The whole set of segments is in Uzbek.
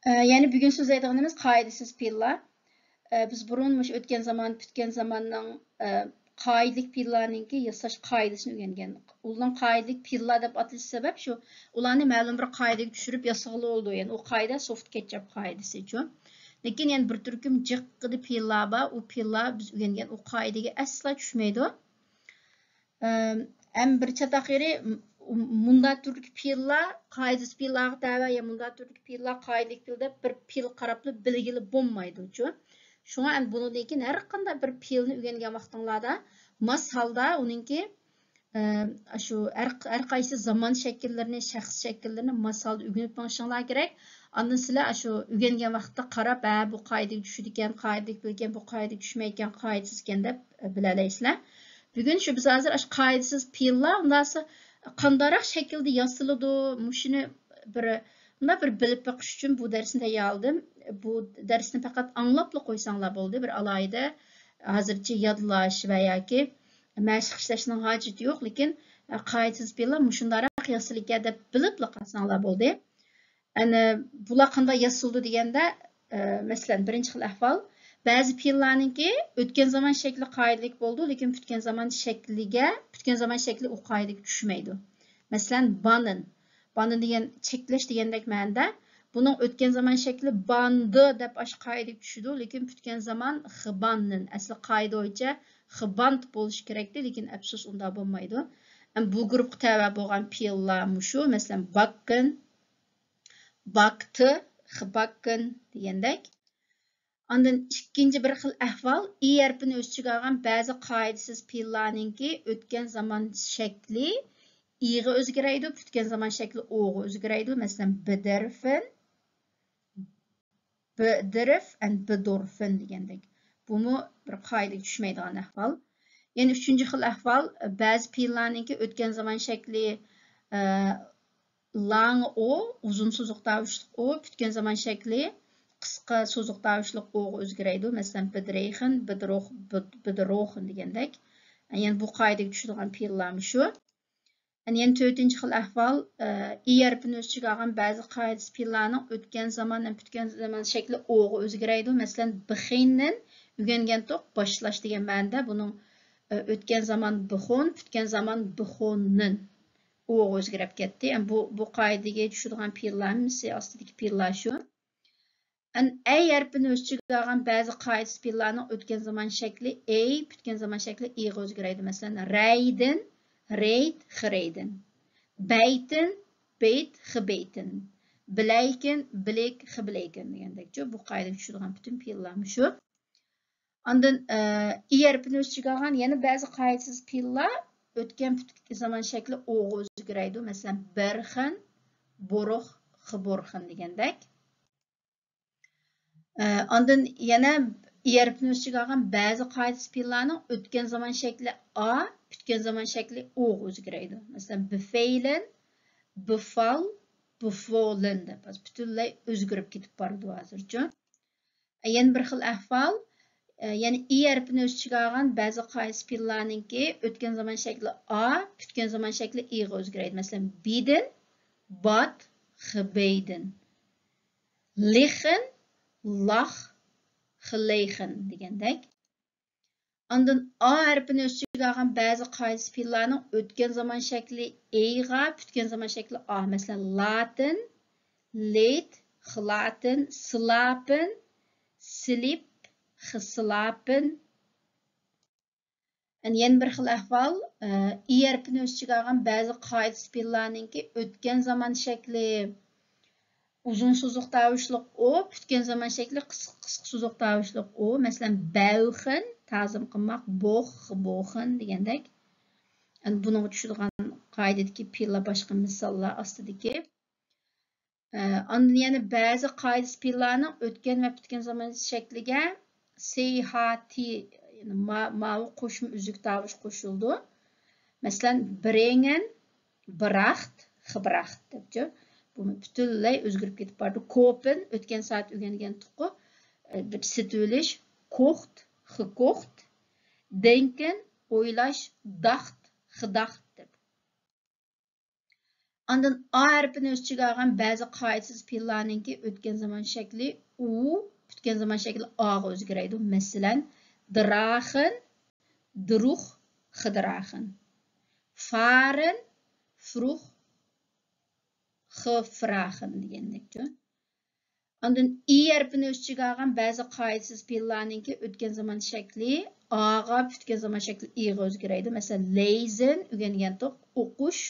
Yani bugün so'zlaydiganimiz qoidasiz fe'llar. Biz burunmuş o'tgan zaman, putgan zamanning qoidalik fe'llarninki yasash qoidasini o'rgangandik. Ularning qoidalik fe'llar deb atalish sabab shu, ularni ma'lum bir qoidaga tushirib yasag'ili oldu. Yani o qoida soft ketchup qoidasi uchun. Lekin yani bir turkum jiqqidi fe'llar bor. U fe'llar biz o'rgangan o qoidaga asla tushmaydi. Hem bir çatak yeri munda türlük fe'llar qoidasiz fe'llarga tava ya munda türlük fe'llar qoidalik fe'lda bir fe'l qarablı bilgili bo'lmaydi uchun. Şuna hem bundan keyin har qanday bir fe'lni o'rgangan vaqtinglarda mos holda uningki shu har qaysi zamon shakllarini, shaxs shakllarini mos holda o'rganib olishinglar kerak. Ondan sizlar shu o'rgangan vaqtda qarab, ha bu qoidaga tushadi ekan, qoidaga bilgan, bu qoidaga tushmaydigan, qoidasiz ekan deb bilalaysiz. Bugün şu biz hazır qoidasiz fe'llar undasa qandaroq shaklda yasaladi, mushuni bir bilib baqish uchun bu darsni tayyorladim. Bu darsni faqat anglab qo'ysanglar bo'ldi, bir alayda hozircha yodlash va yoki mashq ishlashning hojati yo'q, lekin qoidasiz fe'llar mushundaroq yasalgan deb bilib qolsanglar bo'ldi. Ana bular qanday yasaldi deganda, masalan, birinchi xil ahvol ba'zi fe'llarniki o'tgan zamon shakli qoidalik bo'ldi, lekin putgan zamon shakli u qoidaga tushmaydi. Masalan, banin degan cheklash degandek ma'noda buning o'tgan zamon shakli bandi deb ash qoidaga tushadi, lekin putgan zamon xibannin. Asli qoida bo'yicha xiband bo'lishi kerakdi, lekin afsus unda bo'lmaydi. Bu guruhga tava bo'lgan fe'llar mushu, masalan, bakkın, baktı, xibakkın degandek. Ondan ikkinchi bir xil ahvol i harfini o'z ichiga olgan ba'zi qoidasiz fe'llarninki o'tgan zamon shakli i'ga o'zgaraydi, putgan zamon shakli o'ga o'zgaraydi. Masalan, bidirf and bidorfin degandek. Buni bir qoidaga tushmaydigan ahvol. Yani üçüncü xil ahvol ba'zi fe'llarninki o'tgan zamon shakli lang o, uzun so'ziq tovushli o, putgan zamon shakli qisqa so'ziq tovushli o'ga o'zgaraydi. Masalan, bidreyxin, bidroxin degandek. Yani bu qoidaga tushadigan fe'llar shu. Yani to'rtinchi xil ahvol i harfini o'z ichiga olgan ba'zi qoidasiz fe'llarning o'tgan zamon va putgan zamon shakli o'ga o'zgaraydi. Masalan, bixinnin o'rgangan to'q boshlash degan ma'noda buning o'tgan zamon bixon, putgan zamon bixonnin o'ga o'zgarib ketdi. Yani bu qoidaga tushadigan fe'llarimiz ostidagi fe'llar shu. Ey harfini o'z ichiga olgan ba'zi qoidasiz fe'llarning o'tgan zamon shakli ey, putgan zamon shakli i'ga o'zgaraydi. Masalan, raydin, reyd, xireydin. Beytin, beyt, xibeytin. Bileykin, bilek, xibileykin degandek. Bu qoidaga tushadigan bütün fe'llar shu. Ondan i harfini o'z ichiga olgan yana ba'zi qoidasiz fe'llar o'tgan putgan zamon shakli o'ga o'zgaraydi. Masalan, birxin, bo'ruq, xiborxin degandek. Ondan yana i harfini o'z ichiga olgan ba'zi qoidasiz fe'llarning o'tgan zamon shakli a, putgan zamon shakli o'ga o'zgaraydi. Masalan, befeylin, befal, befolen deb butunlay o'zgarib ketib bordi hozircha. Yana bir xil ahvol, yani i harfini o'z ichiga olgan ba'zi qoidasiz fe'llarninki o'tgan zamon shakli a, putgan zamon shakli i'ga o'zgaraydi. Masalan, bidin, bat, xibeydin. Lichen, lach, xileyxin degandek. Ondan a harfini o'z ichiga olgan ba'zi qoidasiz fe'llarning o'tgan zamon shakli e'ga, putgan zamon shakli a. Masalan, latin, let, xilatin, silapin, silip, xisilapin. Yana bir xil ahvol i harfini o'z ichiga olgan ba'zi qoidasiz fe'llarninki o'tgan zamon shakli uzun so'ziq tovushliq o, putgan zamon shakli qisqa so'ziq tovushliq o. Masalan, bavxin, ta'zim qilmoq, bo'x, bo'xin degandek. Bunga tushadigan qoidadagi fe'llar boshqa misollar ostidagi. Ondan yana ba'zi qoidasiz fe'llarning o'tgan va putgan zamon shakliga seyhati, yani ma'u qo'shma uzuk tovush qo'shildi. Masalan, brengen, bracht, gebracht debchi. Bunu butunlay o'zgarib ketib bordi. Kopen o'tgan soat o'rgangan tuqqi bir situlish, kocht, gekocht, denken, o'ylash, dacht, gedacht deb. Ondan A harfini öz içine algan bazı qaydasiz fe'illarninki o'tgan zaman shakli u, o'tgan zaman shakli A'ga o'zgaradi. Masalan, drachen, druch, gedragen. Fahren, vroeg, gevragen degandek. Ondan I harfini öz içine algan bazı qaydasiz fe'illarninki o'tgan zaman shakli A'ga, o'tgan zaman shakli I'ga o'zgaradi. Masalan, lesen o'rgangandik, o'qish,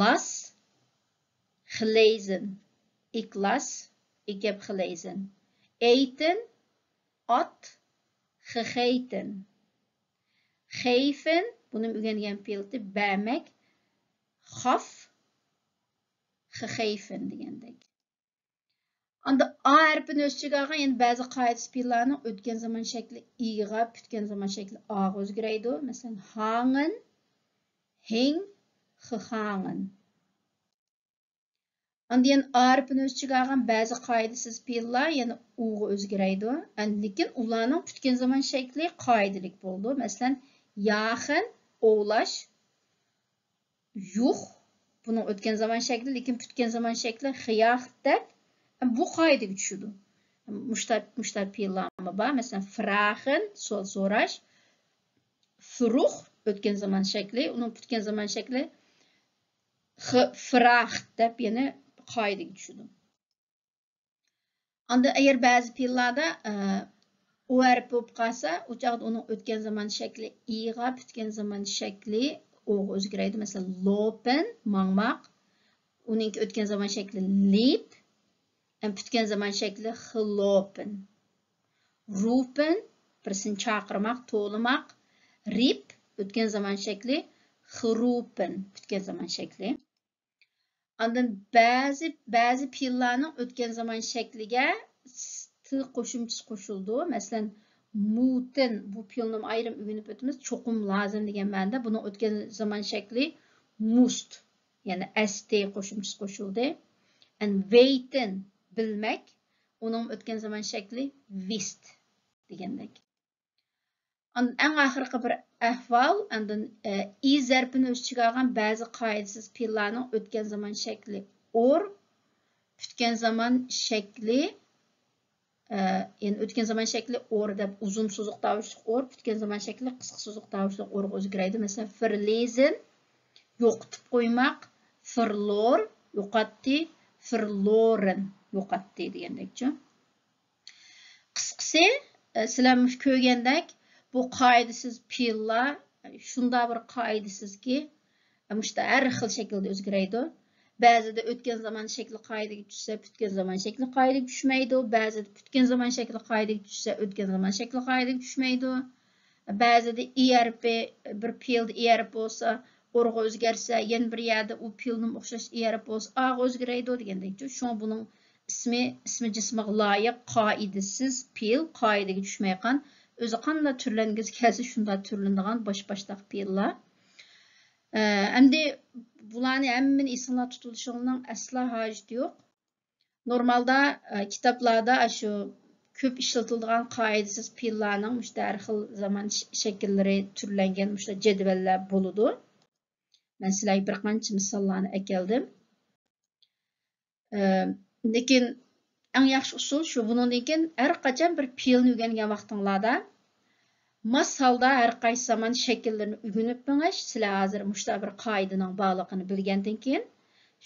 las, gelezen. Ik las, ik heb gelezen. Eten, at, gegeten. Geven, bunu o'rgangan fe'lni bermek, gaf, gegeven degandek. Anda A harfini öz içine algan yani bazı qaydasiz fe'illarning o'tgan zaman shakli I'ga, o'tgan zaman shakli A'ga o'zgaradi. Masalan, hangen, hing, gehangen. Andiyan A harfini öz içine algan bazı qaydasiz fe'illar yani U'ga o'zgaradi. Lekin ularning o'tgan zaman shakli qoidalik bo'ldi. Masalan, yaxin, ovlash, yuh, bunun o'tgan zaman shakli, lekin o'tgan zaman shakli xiyaxdek. Bu qoidaga tushadi. Mushtar fe'illarmi bor. Masalan, fragen, so'rash, fruh, o'tgan zaman shakli, uning o'tgan zaman shakli gefracht deb yana qoidaga tushadi. Anda agar ba'zi fe'illarda u harfi bo'lib qolsa, u chog'da uning o'tgan zaman shakli i'ga, o'tgan zaman shakli o'ga o'zgaradi. Masalan, lopen, mangmaq, uning o'tgan zaman shakli lieb, o'tgan zaman shakli gelopen. Roepen, birisini chaqirmoq, to'g'lamoq, riep, o'tgan zaman shakli geroepen, o'tgan zaman shakli. Ondan ba'zi fe'illarning o'tgan zaman shakliga t qo'shimchasi qo'shildi. Masalan, muten, bu fe'ilni ayrim o'rganib o'tamiz. Cho'qim lozim degan ma'noda buni o'tgan zaman shakli must, ya'ni st qo'shimchasi qo'shildi. And weten, bilmek, uning o'tgan zaman shakli wist degandek. Eng oxirgi bir ahvol, andan I zarfini o'z ichiga olgan ba'zi qoidasiz fe'illarning o'tgan zaman shakli or, o'tgan zaman shakli yani o'tgan zaman shakli or deb uzun so'ziq tovushli or, o'tgan zaman shakli qisqa so'ziq tovushli orga o'zgaradi. Masalan, verlesen, yo'qotib qo'ymoq, verlor, yo'qotdi, verloren, yo'qotdi degandekchi. Qisqasi, sizlar ko'rgandek, bu qoidasiz fe'illar shunday bir qoidasizki, har xil shaklda o'zgaradi. Ba'zida o'tgan zaman shakli qoidaga tushsa, o'tgan zaman shakli qoidaga tushmaydi. Ba'zida o'tgan zaman shakli qoidaga tushsa, o'tgan zaman shakli qoidaga tushmaydi. Ba'zida i harfi bir fe'lda i harfi bo'lsa, o'rga o'zgarsa, yana bir yerda u fe'lning o'xshash i harfi bo'lsa, a'ga o'zgaradi degandek. Shunga buning ismi jismiga loyiq qoidasiz fe'l, qoidaga tushmayotgan, o'zi qanday turlangiz kelsa shunday turlanadigan bosh-boshdoq fe'llar. Endi bularni hammani eslab tutilishingning asla hojati yo'q. Normalda kitoblarda shu ko'p ishlatiladigan qoidasiz fe'llarning har xil zaman shakllari turlangan jadvallar bo'ladi. Men sizlarga bir qancha misollarni keldim. Lekin eng yaxshi usul shu. Bundan keyin har qachon bir fe'lni o'rgangan vaqtinglarda mas holda har qaysi zaman shakllarini o'rganib menish, sizlar hozir bir qoidaning borligini bilgandan keyin,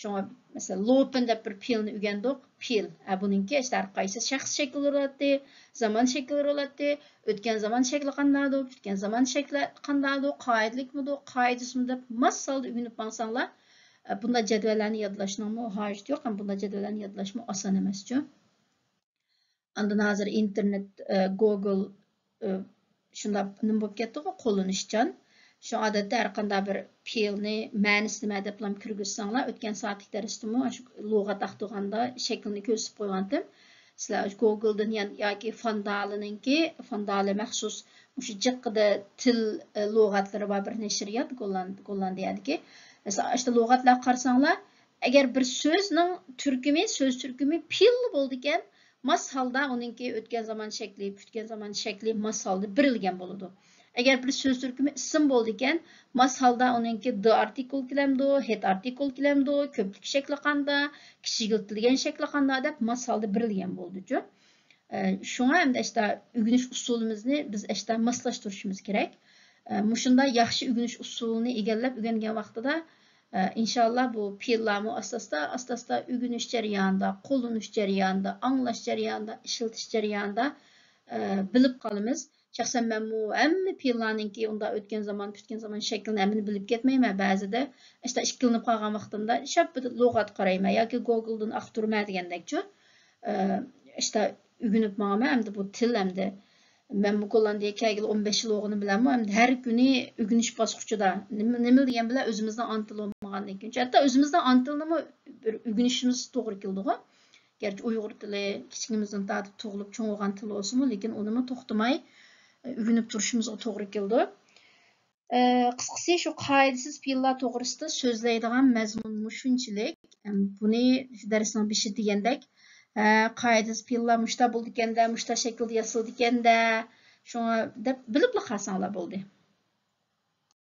shunga masalan lopen deb bir fe'lni o'rgandik. Fe'l, buningki har qaysi shaxs shakli bo'ladi, zaman shakli bo'ladi, o'tgan zaman shakli qandaydir, o'tgan zaman shakli qandaydir, qoidalikmidi, qoidasimi deb mas holda o'rganib bo'lsanglar, bunday jadvallarni yodlashning hojati yo'q, ham bunday jadvallarni yodlashmi oson emas-ku. Andan hozir internet, Google shunda nima bo'lib ketdi-ku, qo'llanishchan. Shu odatda har qanday bir fe'lni ma'nosi nima deb ham kirgizsanglar, o'tgan soatlik darsdami shu lug'at aqtuganda shaklini ko'rsatib qo'ygandim. Sizlar Google'dan yoki Fondali maxsus shu jiqqida til lug'atlari bor bir nashriyat Gollandiyadagi. Mesela işte lug'atlar qarasanglar, agar bir so'zning so'z turkumi fe'l bo'ldi ekan, mas holda uningki o'tgan zaman shakli, o'tgan zaman shakli mas holda birilgan bo'ladi. Agar bir söz türkümü ism bo'ldi ekan, mas holda uningki the article kelamdi, head article kelamdi, ko'plik shakli qanda, kichigiltirilgan shakli qanda deb mas holda berilgan bo'ldi-ku. Şuna hem de işte ügünüş usulümüzni biz işte maslashtirishimiz kerak. Mushunda yaxshi ügünüş usulini egallab o'rgangan vaqtida inshaalloh bu fe'llarni asosda ügünüş jarayonida, qo'llanish jarayonida, anglash jarayonida, ishlatish jarayonida bilib qolamiz. Shaxsan men bu hamma fe'llarninki unda o'tgan zaman shaklini hammani bilib ketmayman. Ba'zida işte ishkilinib qolgan vaqtimda shapida lug'at qarayman yoki Google'dan aqtirman degandekchi. İşte ügünüp mağama hem de bu til hem de ben bu Gollandiya kelgili 15 yıl oğunu bilen hem de her günü ügünüş basqıçıda nima degan bilan özümüzden antil olmagandan keyin hatta özümüzden antilni bir ügünüşimiz to'g'ri keldi-ku. Gerçi Uyg'ur tili kichigimizdan tortib tug'ilib cho'ng bo'lgan til bo'lsa-mu, lekin uni to'xtamay ügünüp turishimizga to'g'ri keldi. Qisqasi shu qoidasiz fe'llar to'g'risida so'zlaydigan mazmun shunchalik. Buni darsning beshi degandek qoidasiz fe'llar mushta bo'ldi ekanda, mushta shaklda yasaldi ekanda, shunga deb bilib qolsanglar bo'ldi.